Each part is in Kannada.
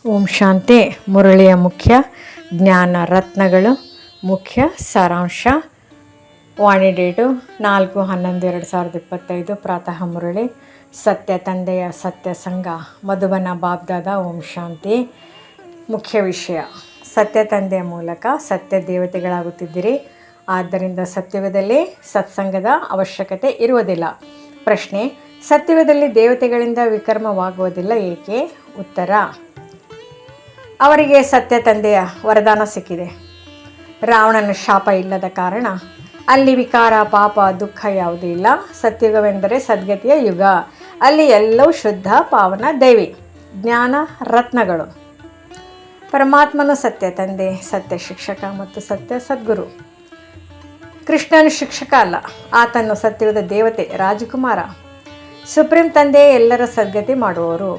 ಓಂ ಶಾಂತಿ. ಮುರಳಿಯ ಮುಖ್ಯ ಜ್ಞಾನ ರತ್ನಗಳು. ಮುಖ್ಯ ಸಾರಾಂಶ. ವಾಣಿ ಡೇಟು 4/11/2025. ಪ್ರಾತಃ ಮುರಳಿ. ಸತ್ಯ ತಂದೆಯ ಸತ್ಯ ಸಂಘ ಮಧುಬನ ಬಾಬ್ದಾದ. ಓಂ ಶಾಂತಿ. ಮುಖ್ಯ ವಿಷಯ: ಸತ್ಯ ತಂದೆಯ ಮೂಲಕ ಸತ್ಯ ದೇವತೆಗಳಾಗುತ್ತಿದ್ದೀರಿ. ಆದ್ದರಿಂದ ಸತ್ಯುಗದಲ್ಲಿ ಸತ್ಸಂಗದ ಅವಶ್ಯಕತೆ ಇರುವುದಿಲ್ಲ. ಪ್ರಶ್ನೆ: ಸತ್ಯುಗದಲ್ಲಿ ದೇವತೆಗಳಿಂದ ವಿಕರ್ಮವಾಗುವುದಿಲ್ಲ ಏಕೆ? ಉತ್ತರ: ಅವರಿಗೆ ಸತ್ಯ ತಂದೆಯ ವರದಾನ ಸಿಕ್ಕಿದೆ. ರಾವಣನ ಶಾಪ ಇಲ್ಲದ ಕಾರಣ ಅಲ್ಲಿ ವಿಕಾರ, ಪಾಪ, ದುಃಖ ಯಾವುದೂ ಇಲ್ಲ. ಸತ್ಯುಗವೆಂದರೆ ಸದ್ಗತಿಯ ಯುಗ. ಅಲ್ಲಿ ಎಲ್ಲವೂ ಶುದ್ಧ, ಪಾವನ, ದೈವಿ ಜ್ಞಾನ ರತ್ನಗಳು. ಪರಮಾತ್ಮನು ಸತ್ಯ ತಂದೆ, ಸತ್ಯ ಶಿಕ್ಷಕ ಮತ್ತು ಸತ್ಯ ಸದ್ಗುರು. ಕೃಷ್ಣನು ಶಿಕ್ಷಕ ಅಲ್ಲ, ಆತನು ಸತ್ಯುಗದ ದೇವತೆ, ರಾಜಕುಮಾರ. ಸುಪ್ರೀಂ ತಂದೆ ಎಲ್ಲರ ಸದ್ಗತಿ ಮಾಡುವವರು.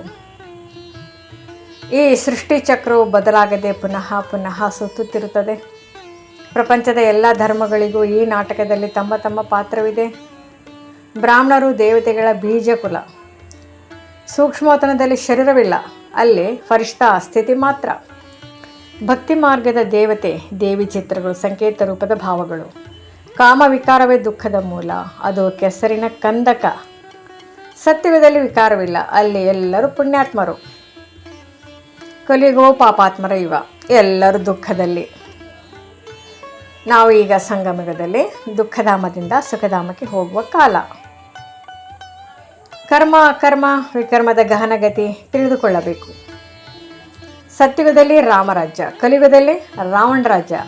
ಈ ಸೃಷ್ಟಿ ಚಕ್ರವು ಬದಲಾಗದೆ ಪುನಃ ಪುನಃ ಸುತ್ತುತ್ತಿರುತ್ತದೆ. ಪ್ರಪಂಚದ ಎಲ್ಲ ಧರ್ಮಗಳಿಗೂ ಈ ನಾಟಕದಲ್ಲಿ ತಮ್ಮ ತಮ್ಮ ಪಾತ್ರವಿದೆ. ಬ್ರಾಹ್ಮಣರು ದೇವತೆಗಳ ಬೀಜಕುಲ. ಸೂಕ್ಷ್ಮತನದಲ್ಲಿ ಶರೀರವಿಲ್ಲ, ಅಲ್ಲಿ ಫರಿಷ್ಠಾ ಸ್ಥಿತಿ ಮಾತ್ರ. ಭಕ್ತಿ ಮಾರ್ಗದ ದೇವತೆ, ದೇವಿ ಚಿತ್ರಗಳು ಸಂಕೇತ ರೂಪದ ಭಾವಗಳು. ಕಾಮ ವಿಕಾರವೇ ದುಃಖದ ಮೂಲ, ಅದು ಕೆಸರಿನ ಕಂದಕ. ಸತ್ಯುಗದಲ್ಲಿ ವಿಕಾರವಿಲ್ಲ, ಅಲ್ಲಿ ಎಲ್ಲರೂ ಪುಣ್ಯಾತ್ಮರು. ಕಲಿಯುಗವೂ ಪಾಪಾತ್ಮರ ಯುಗ, ಎಲ್ಲರೂ ದುಃಖದಲ್ಲಿ. ನಾವು ಈಗ ಸಂಗಮಯುಗದಲ್ಲಿ ದುಃಖಧಾಮದಿಂದ ಸುಖಧಾಮಕ್ಕೆ ಹೋಗುವ ಕಾಲ. ಕರ್ಮ ಅಕರ್ಮ ವಿಕರ್ಮದ ಗಹನಗತಿ ತಿಳಿದುಕೊಳ್ಳಬೇಕು. ಸತ್ಯುಗದಲ್ಲಿ ರಾಮರಾಜ್ಯ, ಕಲಿಯುಗದಲ್ಲಿ ರಾವಣ ರಾಜ್ಯ.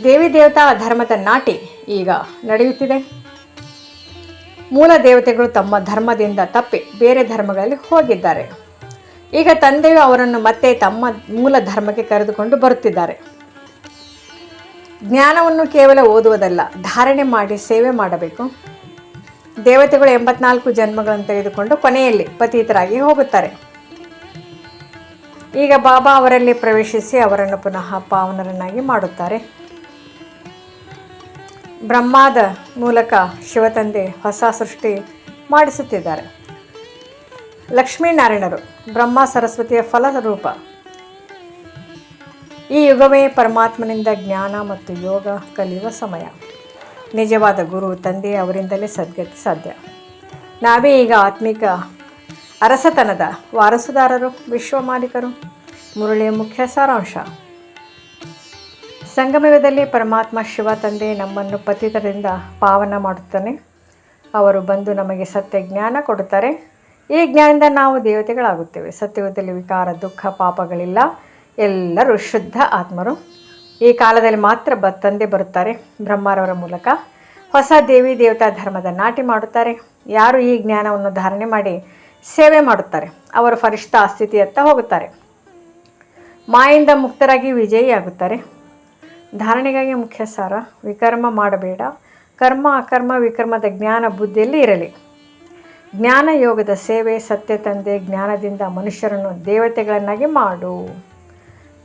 ದೇವಿ ದೇವತಾ ಧರ್ಮದ ನಾಟಿ ಈಗ ನಡೆಯುತ್ತಿದೆ. ಮೂಲ ದೇವತೆಗಳು ತಮ್ಮ ಧರ್ಮದಿಂದ ತಪ್ಪಿ ಬೇರೆ ಧರ್ಮಗಳಲ್ಲಿ ಹೋಗಿದ್ದಾರೆ. ಈಗ ತಂದೆಯು ಅವರನ್ನು ಮತ್ತೆ ತಮ್ಮ ಮೂಲ ಧರ್ಮಕ್ಕೆ ಕರೆದುಕೊಂಡು ಬರುತ್ತಿದ್ದಾರೆ. ಜ್ಞಾನವನ್ನು ಕೇವಲ ಓದುವುದಲ್ಲ, ಧಾರಣೆ ಮಾಡಿ ಸೇವೆ ಮಾಡಬೇಕು. ದೇವತೆಗಳು 84 ಜನ್ಮಗಳನ್ನು ತೆಗೆದುಕೊಂಡು ಕೊನೆಯಲ್ಲಿ ಪತೀತರಾಗಿ ಹೋಗುತ್ತಾರೆ. ಈಗ ಬಾಬಾ ಅವರಲ್ಲಿ ಪ್ರವೇಶಿಸಿ ಅವರನ್ನು ಪುನಃ ಪಾವನರನ್ನಾಗಿ ಮಾಡುತ್ತಾರೆ. ಬ್ರಹ್ಮಾದ ಮೂಲಕ ಶಿವತಂದೆ ಹೊಸ ಸೃಷ್ಟಿ ಮಾಡಿಸುತ್ತಿದ್ದಾರೆ. ಲಕ್ಷ್ಮೀನಾರಾಯಣರು ಬ್ರಹ್ಮ ಸರಸ್ವತಿಯ ಫಲರೂಪ. ಈ ಯುಗವೇ ಪರಮಾತ್ಮನಿಂದ ಜ್ಞಾನ ಮತ್ತು ಯೋಗ ಕಲಿಯುವ ಸಮಯ. ನಿಜವಾದ ಗುರು ತಂದೆ, ಅವರಿಂದಲೇ ಸದ್ಗತಿ ಸಾಧ್ಯ. ನಾವೇ ಈಗ ಆತ್ಮಿಕ ಅರಸತನದ ವಾರಸುದಾರರು, ವಿಶ್ವ ಮಾಲೀಕರು. ಮುರಳಿಯ ಮುಖ್ಯ ಸಾರಾಂಶ: ಸಂಗಮಯುಗದಲ್ಲಿ ಪರಮಾತ್ಮ ಶಿವ ತಂದೆ ನಮ್ಮನ್ನು ಪತಿತರಿಂದ ಪಾವನ ಮಾಡುತ್ತಾನೆ. ಅವರು ಬಂದು ನಮಗೆ ಸತ್ಯ ಜ್ಞಾನ ಕೊಡುತ್ತಾರೆ. ಈ ಜ್ಞಾನದಿಂದ ನಾವು ದೇವತೆಗಳಾಗುತ್ತೇವೆ. ಸತ್ಯುಗದಲ್ಲಿ ವಿಕಾರ, ದುಃಖ, ಪಾಪಗಳಿಲ್ಲ. ಎಲ್ಲರೂ ಶುದ್ಧ ಆತ್ಮರು. ಈ ಕಾಲದಲ್ಲಿ ಮಾತ್ರ ತಂದೆ ಬರುತ್ತಾರೆ. ಬ್ರಹ್ಮರವರ ಮೂಲಕ ಹೊಸ ದೇವಿ ದೇವತಾ ಧರ್ಮದ ನಾಟಿ ಮಾಡುತ್ತಾರೆ. ಯಾರು ಈ ಜ್ಞಾನವನ್ನು ಧಾರಣೆ ಮಾಡಿ ಸೇವೆ ಮಾಡುತ್ತಾರೆ, ಅವರು ಫರಿಷ್ಠಾ ಸ್ಥಿತಿಯತ್ತ ಹೋಗುತ್ತಾರೆ. ಮಾಯಿಂದ ಮುಕ್ತರಾಗಿ ವಿಜಯಿಯಾಗುತ್ತಾರೆ. ಧಾರಣೆಗಾಗಿ ಮುಖ್ಯ ಸಾರ: ವಿಕರ್ಮ ಮಾಡಬೇಡ. ಕರ್ಮ ಅಕರ್ಮ ವಿಕರ್ಮದ ಜ್ಞಾನ ಬುದ್ಧಿಯಲ್ಲಿ ಇರಲಿ. ಜ್ಞಾನ ಯೋಗದ ಸೇವೆ. ಸತ್ಯ ತಂದೆ ಜ್ಞಾನದಿಂದ ಮನುಷ್ಯರನ್ನು ದೇವತೆಗಳನ್ನಾಗಿ ಮಾಡು.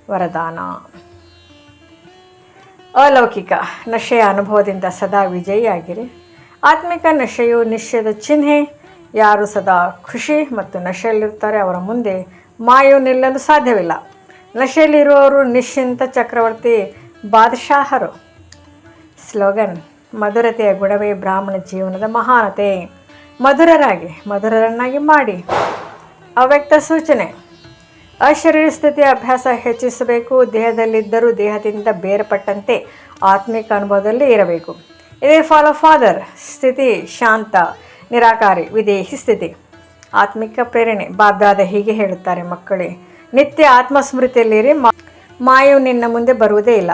ವರದಾನ: ಅಲೌಕಿಕ ನಶೆಯ ಅನುಭವದಿಂದ ಸದಾ ವಿಜಯಿಯಾಗಿರಿ. ಆತ್ಮಿಕ ನಶೆಯು ನಿಶ್ಚಯದ ಚಿಹ್ನೆ. ಯಾರು ಸದಾ ಖುಷಿ ಮತ್ತು ನಶೆಯಲ್ಲಿರುತ್ತಾರೆ ಅವರ ಮುಂದೆ ಮಾಯು ನಿಲ್ಲಲು ಸಾಧ್ಯವಿಲ್ಲ. ನಶೆಯಲ್ಲಿರುವವರು ನಿಶ್ಚಿಂತ ಚಕ್ರವರ್ತಿ, ಬಾದಶಾಹರು. ಸ್ಲೋಗನ್: ಮಧುರತೆಯ ಗುಣವೇ ಬ್ರಾಹ್ಮಣ ಜೀವನದ ಮಹಾನತೆ. ಮಧುರರಾಗಿ ಮಧುರರನ್ನಾಗಿ ಮಾಡಿ. ಅವ್ಯಕ್ತ ಸೂಚನೆ: ಅಶರೀರ ಸ್ಥಿತಿಯ ಅಭ್ಯಾಸ ಹೆಚ್ಚಿಸಬೇಕು. ದೇಹದಲ್ಲಿದ್ದರೂ ದೇಹದಿಂದ ಬೇರ್ಪಟ್ಟಂತೆ ಆತ್ಮಿಕ ಅನುಭವದಲ್ಲಿ ಇರಬೇಕು. ಇದೇ ಫಾದರ್ ಸ್ಥಿತಿ. ಶಾಂತ, ನಿರಾಕಾರಿ, ವಿದೇಹಿ ಸ್ಥಿತಿ. ಆತ್ಮಿಕ ಪ್ರೇರಣೆ: ಬಾಬ್ದಾದ ಹೀಗೆ ಹೇಳುತ್ತಾರೆ, ಮಕ್ಕಳೇ, ನಿತ್ಯ ಆತ್ಮಸ್ಮೃತಿಯಲ್ಲಿರಿ. ಮಾಯು ನಿನ್ನ ಮುಂದೆ ಬರುವುದೇ ಇಲ್ಲ.